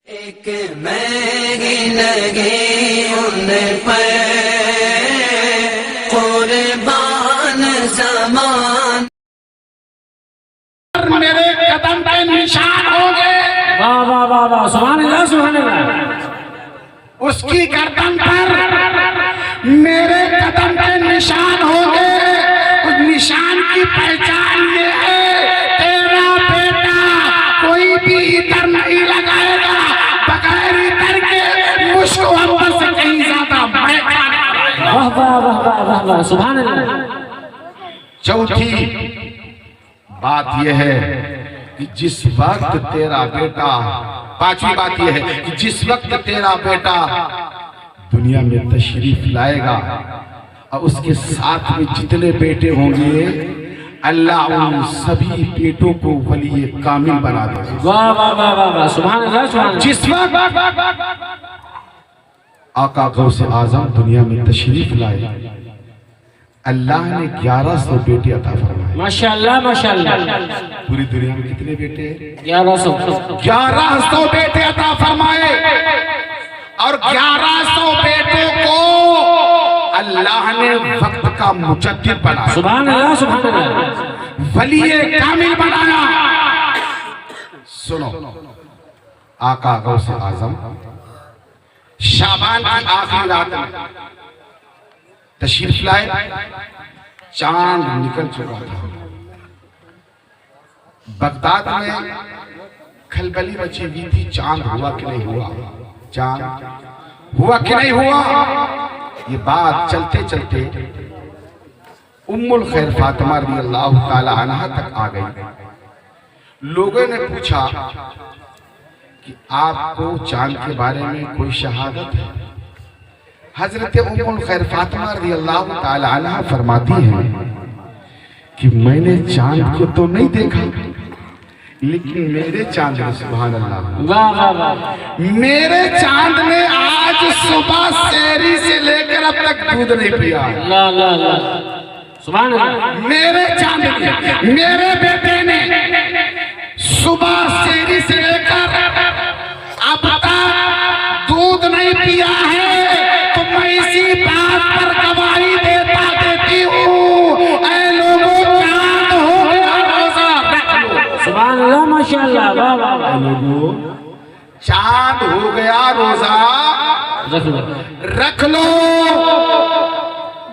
एक महंगी लगी उन पर कुर्बान ज़मान, मेरे कदम पे निशान होंगे। वाह वाह वाह वाह, सुभान अल्लाह सुभान अल्लाह। उसकी गर्दन पर मेरे कदम पे निशान होंगे। उस निशान की पहचान ये है, तेरा बेटा कोई भी इधर नहीं लगाएगा, बगैर इधर के मुश्क अंबर से कहीं ज्यादा मैं खाने। वाह वाह वाह वाह वाह वाह, सुभान अल्लाह। चौथी बात यह है कि जिस वक्त तेरा बेटा, पांचवी बात यह है कि जिस वक्त तेरा बेटा दुनिया में तशरीफ लाएगा और उसके साथ में जितने बेटे होंगे, अल्लाह उन सभी बेटों को वली कामिल बना देगा। वाह वाह वाह वाह वाह, सुभान अल्लाह सुभान अल्लाह। जिस वक्त आका गौसे आजम दुनिया में तशरीफ लाए, अल्लाह ने 1100 बेटे अता फरमाए। माशाअल्लाह माशाअल्लाह। पूरी दुनिया में कितने बेटे? 1100 बेटे अता फरमाए। और 1100 बेटों को अल्लाह ने वक्त का मुजद्दिद बनाया, सुभान अल्लाह सुभान अल्लाह। वली कामिल बनाया। सुनो, आका गौसे आजम शाबान की आखिरी रात में तशरीफ लाए, चांद निकल चुका था। बगदाद में खलबली मची हुई थी, चांद हुआ कि नहीं हुआ, चांद हुआ कि नहीं हुआ। ये बात चलते चलते उम्मुल खैर फातिमा रज़ियल्लाहु ताला अन्हा तक आ गई। लोगों ने पूछा कि आपको चांद के बारे में कोई शहादत है? हजरत उम्मुल खैर फातिमा रज़ियल्लाहु ताला अन्हा फरमाती हैं कि मैंने चांद को तो नहीं देखा, लेकिन मेरे चांद ने, सुभान अल्लाह, वाह वाह वाह, मेरे चांद ने आज सुबह सेहरी से लेकर अब तक दूध नहीं पिया। ला ला ला, सुभान अल्लाह। मेरे चांद ने, मेरे बेटे ने सुबह सेहरी से लेकर अब तक दूध नहीं पिया है। तो मैं इसी बात पर गवाही देती हूँ, ऐ लोगों, चांद हो गया, रोजा रख लो। सुभान अल्लाह माशाअल्लाह, वाह वाह वाह। लोगों, चांद हो गया, रोजा रख लो।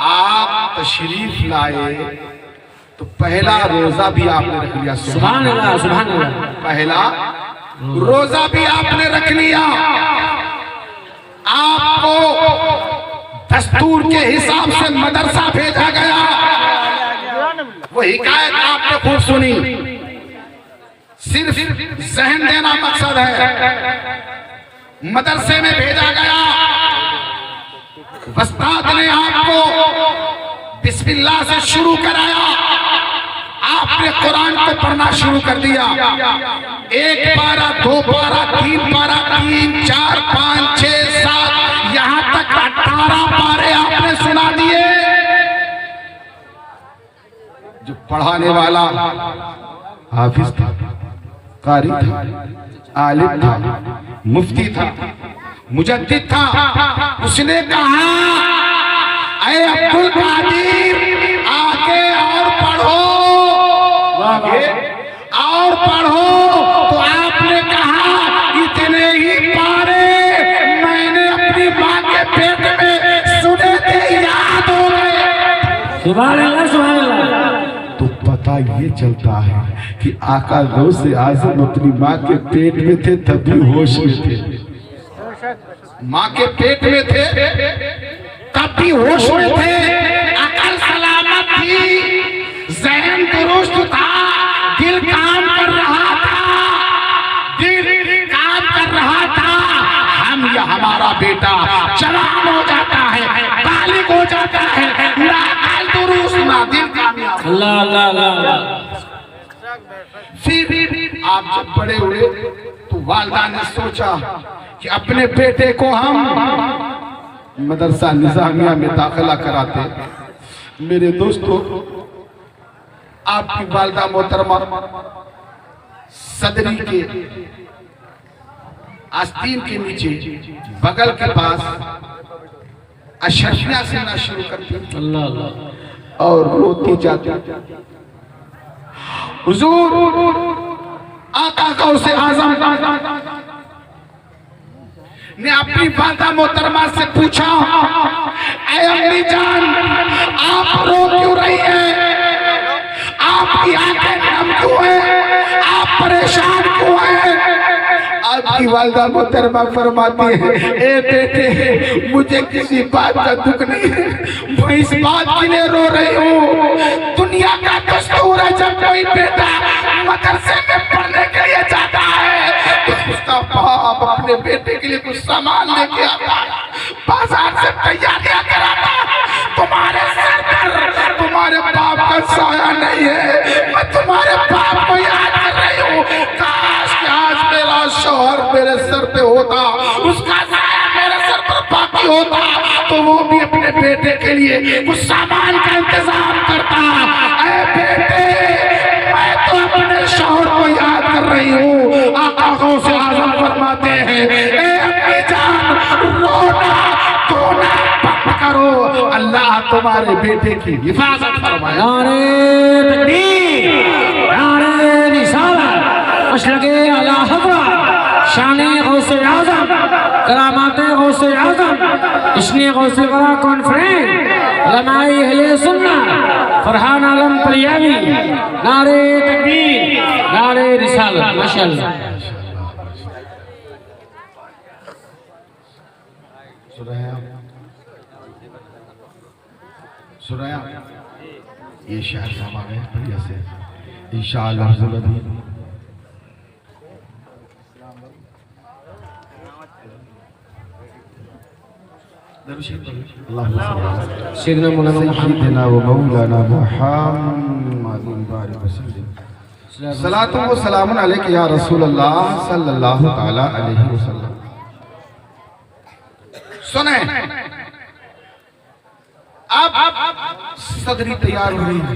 आप तशरीफ लाए तो पहला रोजा भी आपने रख लिया, सुभान अल्लाह सुभान अल्लाह। पहला रोजा भी आपने रख लिया। आपको दस्तूर के हिसाब से मदरसा भेजा गया। वो हिकायत आपने खूब सुनी, सिर्फ जहन देना मकसद है। मदरसे में भेजा गया, उस्ताद ने आपको बिस्मिल्लाह से शुरू कराया। आपने कुरान को पढ़ना शुरू कर दिया। 1 पारा, 2 पारा, 3 पारा, 3, 4, 5, 6, 7, यहाँ तक 18 पारे आपने सुना दिए। जो पढ़ाने वाला हाफिज था, कारी था, आलिम था, मुफ्ती था, मुजद्दिद था, उसने कहा, ऐ अब्दुल कादिर, आगे और पढ़ो, और पढ़ो। तो आपने कहा, इतने ही पारे मैंने अपनी माँ के पेट में सुने थे, याद हो गए। सुभान अल्लाह सुभान अल्लाह। तो पता ये चलता है कि आका गौसे आजम अपनी माँ के पेट में थे, तभी होश में थे। माँ के पेट में थे तब भी होश में थे, अकल सलामत थी, ज़हन दुरुस्त था, दिल काम कर रहा था, दिल काम कर रहा था। हम या हमारा बेटा जवान हो जाता है, बालिग हो जाता है, ना अकल दुरुस्त ना दिल कामयाब। अल्लाह अल्लाह अल्लाह। फिर आप जब बड़े हुए तो वालिदा ने सोचा कि अपने बेटे को हम मदरसा निजामिया में दाखिला कराते। मेरे दोस्तों, आपकी वालिदा मोहतरमा सदरी के आस्तीन के नीचे बगल के पास अशरफिया से ना शुरू करती अल्लाह अल्लाह और रोती जाती। हुजूर आका गौसे आज़म ने अपनी वादा मोहतरमा से पूछा, ऐ अम्मी जान, आप रो क्यों रही हैं? आपकी आंखें नम क्यों हैं? आप परेशान क्यों हैं? आपकी वालिदा मोहतरमा फरमाती है, ए बेटे, मुझे किसी बात का दुख नहीं है, मैं इस बात के लिए रो रही हूँ। दुनिया का दस्तूर है, जब कोई बेटा मदरसे में पढ़ने के लिए जाता है तो उसका बाप अपने बेटे के लिए कुछ सामान लेके आता है, बाजार से तैयारियां कराता है। तुम्हारे सर पर तुम्हारे बाप का साया नहीं है, मैं तुम्हारे बाप को याद कर रही हूँ। काश कि आज मेरा शौहर मेरे सर पे होता, उसका साया मेरे सर पर बाकी होता तो वो भी अपने बेटे के लिए कुछ सामान का इंतजाम करता। ऐ बेटे, मैं तो अपने शौहर को याद कर रही हूँ। आका गौसे आज़म फरमाते हैं, ए अम्मी जान, रोना धोना बंद करो, अल्लाह तुम्हारे बेटे की हिफाजत फरमाए। नारे तकबीर, नारे रिसालत, मशरक़े आला हज़रत, शाने गौसे आज़म, करामाते गौसे आज़म, इश्क़े गौसे ग़रा कॉन्फ्रेंस, उलमाए अहले सुन्नत, फरहान आलम तलियावी, नारे तकबीर, नारे रिसालत, माशाअल्लाह। सुनाया ये शायर साहब आ गए बढ़िया से इंशाअल्लाह। सैयदना मौलाना व मौलाना मुहम्मद सलातु व सलामुन अलैका या रसूल अल्लाह सल्लल्लाहु तआला अलैहि वसल्लम। सुने, अब सदरी तैयार हो रही है,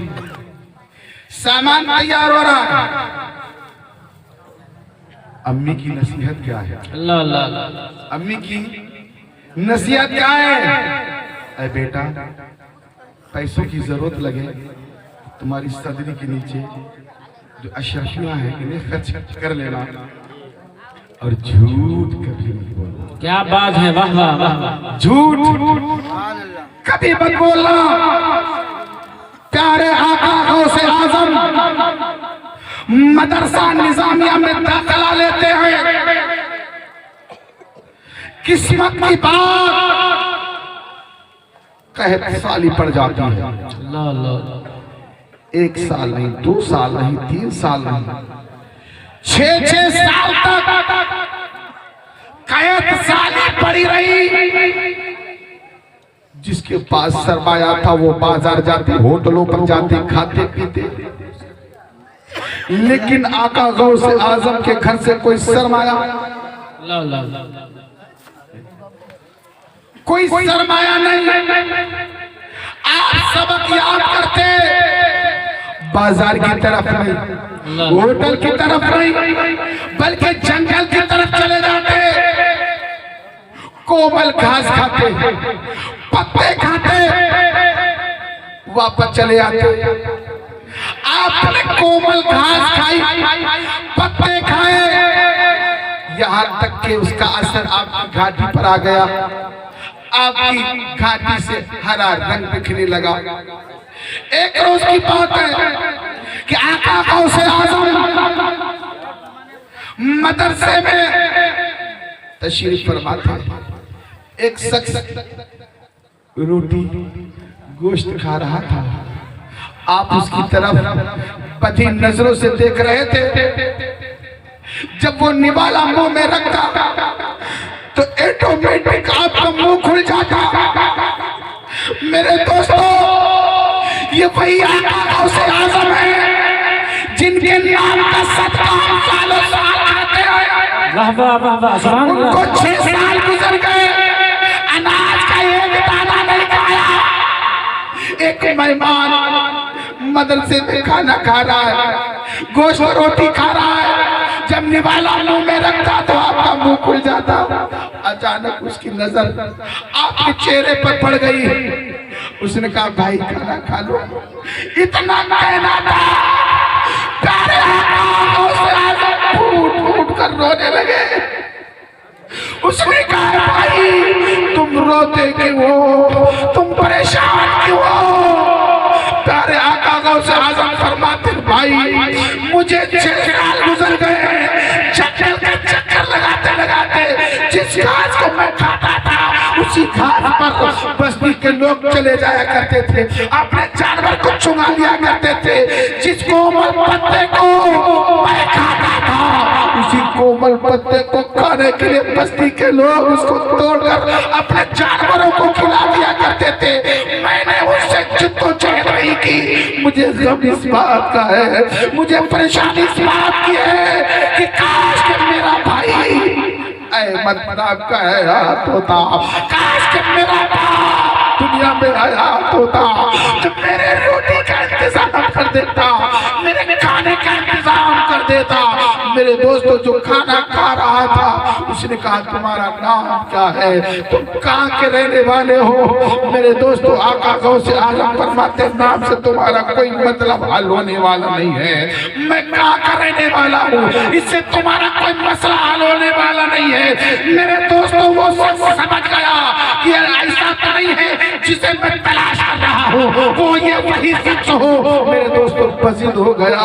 सामान तैयार हो रहा है। अम्मी की नसीहत क्या है? अल्लाह अल्लाह। अम्मी की नसीहत क्या है? ऐ बेटा, पैसों की जरूरत लगे तुम्हारी सदरी के नीचे जो अशरफियां हैं इन्हें खर्च कर लेना और झूठ कभी मत बोलना। क्या बात है, वाह वाह वाह। झूठ कभी मत बोलना। प्यारे आका गौसे आज़म मदरसा निजामिया में दाखिला लेते हैं, किस्मत की बात कहत साली पड़ जाती है। अल्लाह अल्लाह। 1 साल नहीं, 2 साल नहीं, 3 साल नहीं, 6 साल तक कैद साली पड़ी रही। जिसके पास सरमाया था वो बाजार जाते, होटलों पर जाते, खाते पीते, लेकिन आका गौसे आज़म के घर से कोई सरमाया, कोई सरमाया नहीं। आप सबक याद करते, बाजार की तरफ नहीं, होटल की तरफ नहीं, बल्कि जंगल की तरफ चले जाते, कोमल घास खाते, पत्ते खाते, वापस चले आते। आपने कोमल घास खाई, पत्ते खाए, यहाँ तक कि उसका असर आपकी घाटी पर आ गया, आपकी घाटी से हरा रंग दिखने लगा। एक रोज की बात है कि आका गौसे आज़म मदरसे में तशरीफ फरमा था। एक शख्स रोटी गोश्त खा रहा था, आप उसकी तरफ बदी नजरों से देख रहे थे। जब वो निवाला मुंह में रखा तो ऑटोमेटिक आपका मुंह खुल जाता। मेरे दोस्तों, ये वही आका गौसे आज़म है जिनके नाम का सदका हम सालों साल खाते हैं। वाह वाह वाह वाह, सुभान अल्लाह। उनको 6 साल गुजर गए, अनाज का एक दाना नहीं खाया। एक मेहमान मदरसे में खाना खा रहा है, गोश्त रोटी खा रहा है, जब निवाला मुंह में रखता तो आपका मुंह खुल जाता, अचानक उसकी नजर आपके चेहरे पर पड़ गई। उसने कहा भाई खाना खा लो। इतना कहना था, प्यारे आका फूट फूट कर रोने लगे। उसने कहा भाई तुम रोते क्यों हो, तुम परेशान क्यों हो? प्यारे आका गौसे आजम फरमाते भाई मुझे 6 साल गुजर गए, चक्कर लगाते लगाते जिस घास को मैं खाता था उसी घास पर बस्ती के लोग चले जाया करते थे, अपने जानवर को चुंगा लिया करते थे। जिस कोमल पत्ते को मैं खाता था उसी कोमल पत्ते को खाने के लिए बस्ती के लोग उसको तोड़कर अपने जानवरों को खिला दिया करते थे। मैंने उससे जिद्दोजहद नहीं की। मुझे गम इस बात का है, मुझे परेशानी इस बात की है कि काश कि मेरा भाई अहमद नाम का हयात होता, काश कि मेरा बाप दुनिया में हयात होता तो मेरे रोटी का इंतजाम कर देता, मेरे खाने का इंतजाम कर देता। मेरे दोस्तों जो खाना खा रहा था उसने कहा तुम्हारा नाम क्या है, तुम कहाँ के रहने वाले हो? मेरे दोस्तों आका गौसे आजम फरमाते नाम से तुम्हारा कोई मतलब हल होने वाला नहीं है। मैं कहाँ का रहने वाला हूँ इससे तुम्हारा कोई मसला हल होने वाला नहीं है। मेरे दोस्तों वो समझ गया कि ऐसा तो नहीं है जिसे मैं तलाश कर रहा हूँ, वो ये वही शख्स हो। मेरे दोस्तों पसंद हो गया,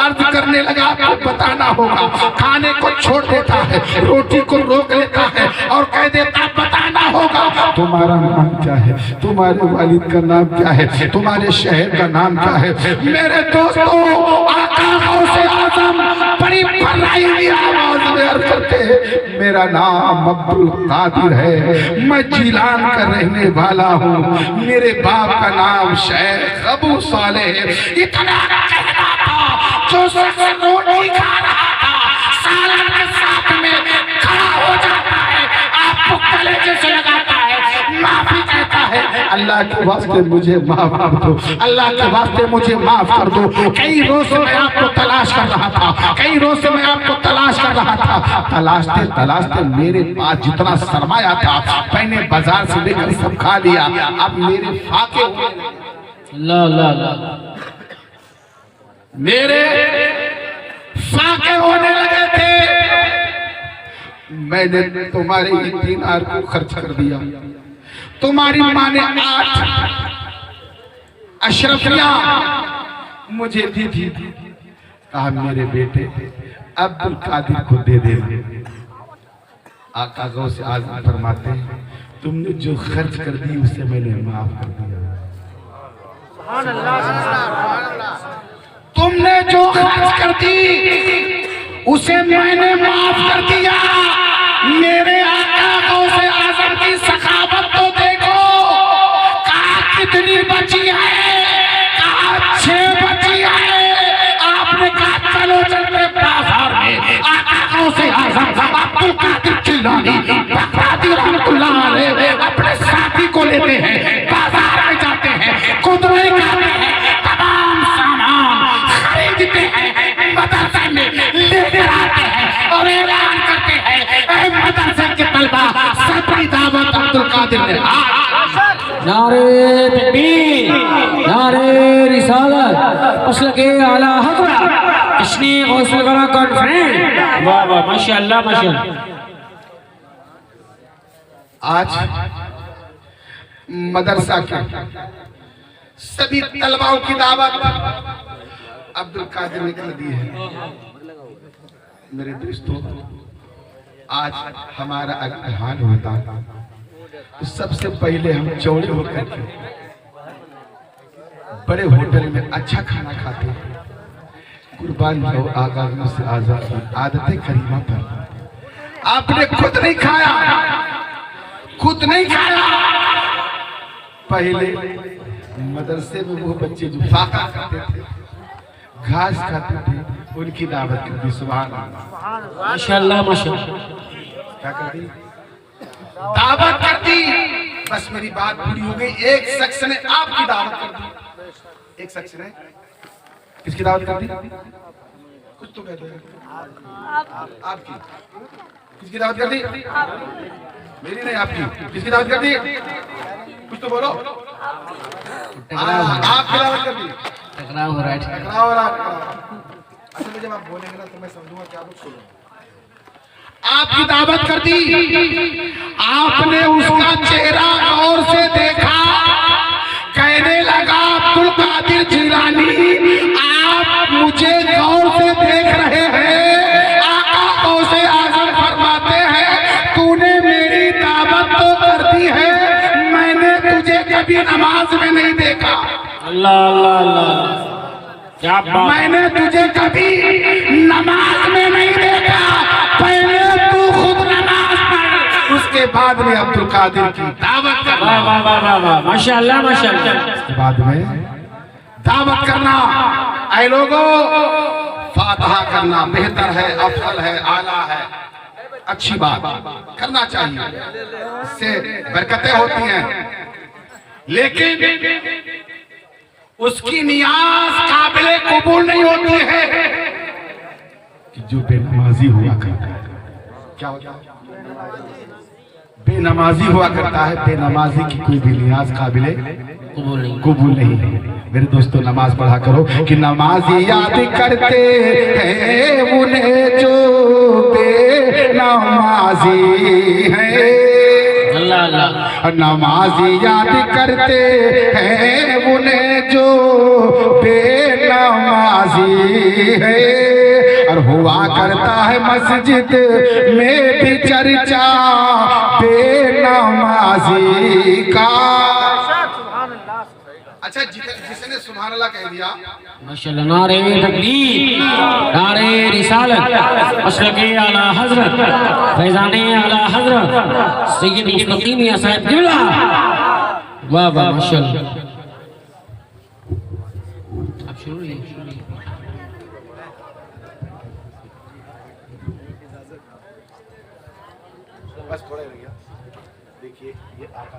अर्ज करने लगा आपको बताना होगा। खाने को छोड़ देता है, रोटी को रोक लेता है और कह देता बताना होगा तुम्हारा नाम क्या है, तुम्हारे वालिद का नाम क्या है, तुम्हारे शहर का नाम क्या है। मेरे दोस्तों आका गौसे आजम बड़ी भलाई हुई आवाज में अर्ज करते मेरा नाम अब्दुल कादिर है, मैं जिलान का रहने वाला हूँ, मेरे बाप का नाम शेख अबू साले है। इतना कहना था जो रोटी खा रहा था सालन के साथ में खड़ा हो जाता है, आपको कलेजे से लगाता है, माफी कहता है अल्लाह के वास्ते मुझे माफ कर दो, अल्लाह के वास्ते मुझे माफ कर दो। कई रोज से मैं आपको तलाश कर रहा था, कई रोज से मैं आपको तलाश कर रहा था। तलाशते तलाशते मेरे पास जितना सरमाया था मैंने बाजार से लेकर सब खा लिया। अब मेरे फाके अल्लाह अल्लाह अल्लाह मेरे फाके होने लगे थे। मैंने तुम्हारे ही दीनार को खर्च कर दिया, तुम्हारी माँ ने 8 अशरफियां मुझे दी थी। कहा मेरे बेटे अब्दुल कादिर को दे देना। आका गौसे आजम फरमाते हैं तुमने जो खर्च कर दी उसे मैंने माफ कर दिया। तुमने जो खर्च कर दी उसे मैंने माफ कर दिया। मेरे आका गौसे आजम की सखावत तो देखो, कहा कितनी बची है, कहा 6 बची है। आपने कहा चलो चलते बाजार में। आका गौसे आजम अब्दुल कादिर जिलानी बगदादी रहमतुल्लाह अलैह अपने साथी को लेते हैं, बाजार में जाते हैं, खुदरे खाते हैं, तमाम सामान खरीदते हैं, मदरसे में लेकर आते हैं और ऐलान करते हैं मदरसे के तलबा सबकी दावत अब्दुल कादिर ने। नारे तकबीर, नारे रिसालत, मसलके आला हज़रत इस्नी गौसुल गरा कॉन्फ्रेंस। वाह वाह माशाअल्लाह माशाअल्लाह। आज मदरसा के सभी तलबाओं की दावत अब्दुल कादिर ने कर दी है। मेरे दोस्तों आज हमारा इम्तिहान होता तो सबसे पहले हम चौड़े होकर के बड़े होटल में अच्छा खाना खाते। कुर्बान जाओ आका से आजाद आदतें करीमा पर आपने खुद नहीं खाया, खुद नहीं खाया। पहले मदरसे में वो बच्चे जो फाका खाते थे, घास खाते थे, उनकी दावत कर दी। सुभान अल्लाह माशाअल्लाह माशाअल्लाह। क्या कर दी? दावत कर दी। बस मेरी बात पूरी हो गई। एक शख्स ने आपकी दावत कर दी। एक शख्स ने किसकी दावत कर दी? कुछ तो कहते हैं आपकी। किसकी दावत कर दी? मेरी नहीं, आपकी। किसकी दावत कर दी? कुछ तो बोलो। आपकी दावत कर दी। टकराव हो रहा है। टकराव हो रहा है। असल में जब आप बोलेंगे ना तो मैं समझूंगा कि आप लोग सुनो। आपकी दावत कर दी, आपने उसका चेहरा गौर से देखा, कहने लगा अब्दुल कादिर जिलानी, आप मुझे गौर से देख रहे हैं, आका गौसे आज़म फरमाते हैं तूने मेरी दावत तो कर दी है, मैंने तुझे कभी नमाज में नहीं देखा। अल्लाह अल्लाह अल्लाह, क्या बात। मैंने तुझे कभी नमाज में नहीं देखा, पहले तू खुद नमाज पढ़, उसके बाद में अब्दुल कादिर की दावत करना। वाह वाह वाह वाह वाह, माशाअल्लाह माशाअल्लाह। उसके बाद में दावत करना। ऐ लोगों, फातिहा करना बेहतर है, अफजल है, आला है, अच्छी बात करना चाहिए, इससे बरकतें होती हैं। लेकिन उसकी नियाज काबिले कबूल नहीं होती है कि जो बेनमाजी हुआ करता है। क्या होता है? बेनमाजी हुआ करता है। बेनमाजी की कोई भी नियाज काबिले कबूल नहीं है। मेरे दोस्तों, नमाज पढ़ा करो कि नमाजी याद करते हैं उन्हें जो बेनमाजी है। अल्लाह अल्लाह, नमाजी याद करते हैं उन्हें जो बेनमाजी है, और हुआ करता है मस्जिद में भी चर्चा बेनमाजी का। अच्छा, जिसने सुभान अल्लाह कह दिया, माशाअल्लाह। नारे तकबीर, नारे रिसालत, मसलके आला हजरत, फैजाने आला हजरत सैयद मुस्तकीम या साहब क़िबला। वाह वाह माशाअल्लाह। अब शुरू बस थोड़ा रह गया। देखिए, ये आका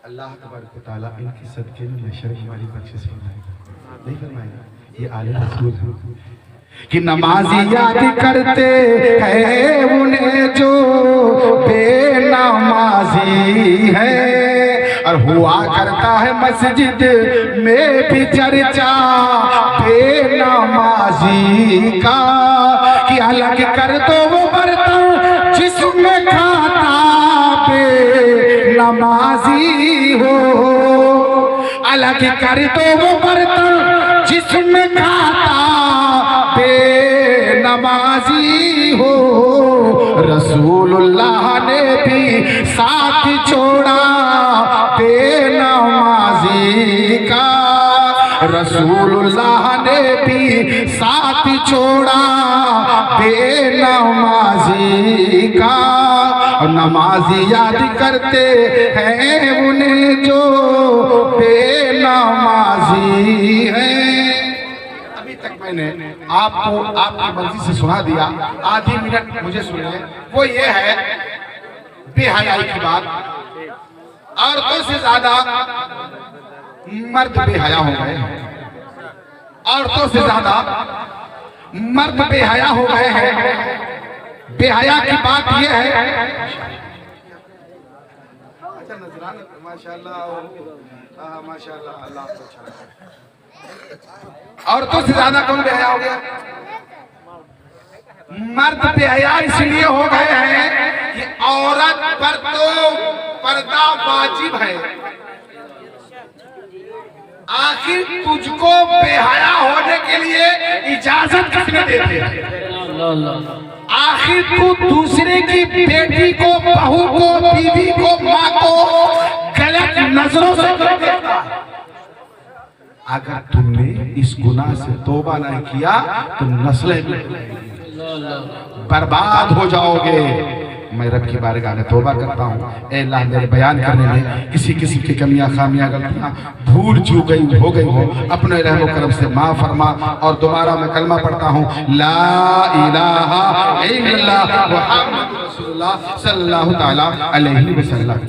अल्लाह तबारक व तआला इनके सदके में मशरक़ वाली बख्शिश फरमाएगा, नहीं फरमाएगा? ये आले रसूल हैं कि नमाजी याद करते हैं उन्हें जो बेनमाजी है, और हुआ करता है मस्जिद में भी चर्चा बेनमाजी का, कि अलग कर दो वो बर्तन जिसमें खाता बेनमाजी हो, अलग कर दो वो बर्तन जिसमें खाता बेनमाजी हो। रसूलुल्लाह ने भी साथ छोड़ा बेनमाजी का, रसूलुल्लाह ने भी साथ छोड़ा बेनमाजी का, और नमाजी याद करते हैं उन्हें जो बेनमाजी है। अभी तक मैंने आपको आपकी मर्जी से सुना दिया, आधी मिनट मुझे सुनिए। वो ये है बेहयाई की बात। औरतों से ज्यादा मर्द बेहया हो गए हैं, औरतों से ज्यादा मर्द बेहया हो गए हैं। बेहया की बात यह है, अच्छा नजराना माशाल्लाह, माशाल्लाह, अल्लाह को अच्छा लगा। औरतों से ज्यादा कौन बेहया हो गया? मर्द बेहया इसलिए हो गए हैं कि औरत पर तो पर्दा वाजिब है, आखिर तुझको बेहया होने के लिए इजाजत किसने दे दी? आखिर तू दूसरे की बेटी को, बहू को, बीवी को, माँ को गलत नजरों से देखता है। अगर तुमने इस गुनाह से तौबा नहीं किया तो नस्लें बर्बाद हो जाओगे। मैं रब की बारगाह में तौबा करता हूँ, ऐ अल्लाह मेरे बयान करने में किसी किसी की कमियां, खामियां, गलतियां, भूल चूक गई हो गई हो, अपने रहमो करम से माफ फरमा। और दोबारा मैं कलमा पढ़ता हूँ, ला इलाहा इल्लल्लाह मुहम्मदुर रसूलुल्लाह सल्लल्लाहु तआला अलैहि वसल्लम।